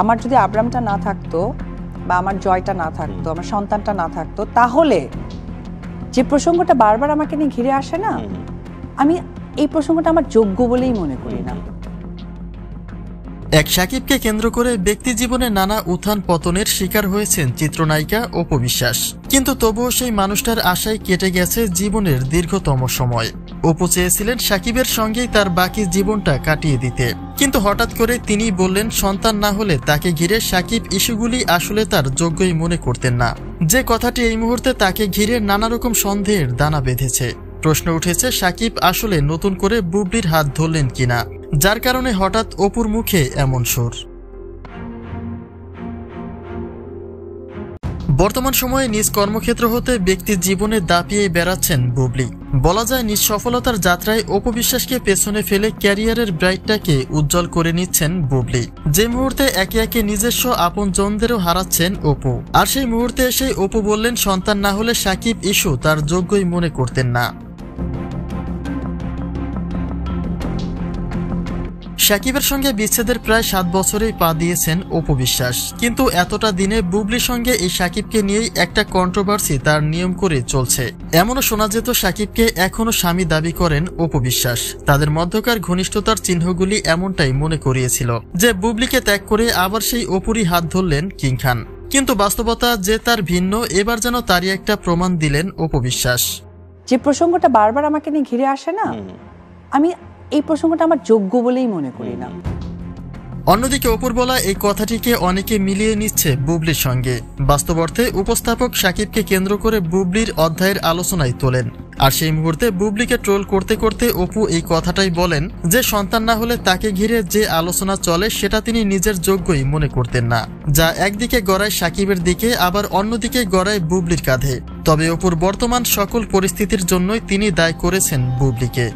আমার যদি আব্রামটা না থাকতো বা আমার জয়টা না থাকতো, আমার সন্তানটা না থাকতো, তাহলে যে প্রসঙ্গটা বারবার আমাকে নিয়ে ঘিরে আসে না, আমি এই প্রসঙ্গটা আমার যোগ্য বলেই মনে করি না। এক শাকিবকে কেন্দ্র করে ব্যক্তি জীবনে নানা উত্থান পতনের শিকার হয়েছেন চিত্রনায়িকা অপু বিশ্বাস, কিন্তু তবুও সেই মানুষটার আশায় কেটে গেছে জীবনের দীর্ঘতম সময়। অপু চেয়েছিলেন শাকিবের সঙ্গেই তার বাকি জীবনটা কাটিয়ে দিতে, কিন্তু হঠাৎ করে তিনি বললেন সন্তান না হলে তাকে ঘিরে শাকিব ইস্যুগুলি আসলে তার যোগ্যই মনে করতেন না। যে কথাটি এই মুহূর্তে তাকে ঘিরে নানা রকম সন্দেহের দানা বেঁধেছে। প্রশ্ন উঠেছে শাকিব আসলে নতুন করে বুবলির হাত ধরলেন কিনা, যার কারণে হঠাৎ অপুর মুখে এমন সুর। বর্তমান সময়ে নিজ কর্মক্ষেত্র হতে ব্যক্তির জীবনে দাপিয়ে বেড়াচ্ছেন বুবলি। বলা যায় নিজ সফলতার যাত্রায় অপু বিশ্বাসকে পেছনে ফেলে ক্যারিয়ারের ব্রাইটটাকে উজ্জ্বল করে নিচ্ছেন বুবলি। যে মুহূর্তে একে একে নিজস্ব আপনজনদেরও হারাচ্ছেন অপু, আর সেই মুহূর্তে এসে অপু বললেন সন্তান না হলে শাকিব ইস্যু তার যোগ্যই মনে করতেন না। শাকিবের সঙ্গে বিচ্ছেদের প্রায় 7 বছরেই পা দিয়েছেন অপু বিশ্বাস, কিন্তু এতটা দিনে বুবলির সঙ্গে এই শাকিবকে নিয়েই একটা কন্ট্রোভার্সি তার নিয়ম করে চলছে। এমনও শোনা যেত শাকিবকে এখনো স্বামী দাবি করেন অপু বিশ্বাস। তাদের মধ্যকার ঘনিষ্ঠতার চিহ্নগুলি এমনটাই মনে করিয়েছিল যে বুবলিকে ত্যাগ করে আবার সেই অপুরই হাত ধরলেন কিং খান, কিন্তু বাস্তবতা যে তার ভিন্ন, এবার যেন তারই একটা প্রমাণ দিলেন অপু বিশ্বাস। যে প্রসঙ্গটা বারবার আমাকে নিয়ে ঘিরে আসে না, আমি এই প্রসঙ্গটা আমার যোগ্য বলেই মনে করি না। অন্যদিকে অপুর বলা এই কথাটিকে অনেকে মিলিয়ে নিচ্ছে বুবলির সঙ্গে। বাস্তব অর্থে উপস্থাপক শাকিবকে কেন্দ্র করে বুবলির অধ্যায়ের আলোচনায় তোলেন, আর সেই মুহূর্তে বুবলিকে ট্রোল করতে করতে অপু এই কথাটাই বলেন যে সন্তান না হলে তাকে ঘিরে যে আলোচনা চলে সেটা তিনি নিজের যোগ্যই মনে করতেন না, যা একদিকে গড়ায় শাকিবের দিকে আবার অন্যদিকে গড়ায় বুবলির কাঁধে। তবে অপুর বর্তমান সকল পরিস্থিতির জন্যই তিনি দায় করেছেন বুবলিকে।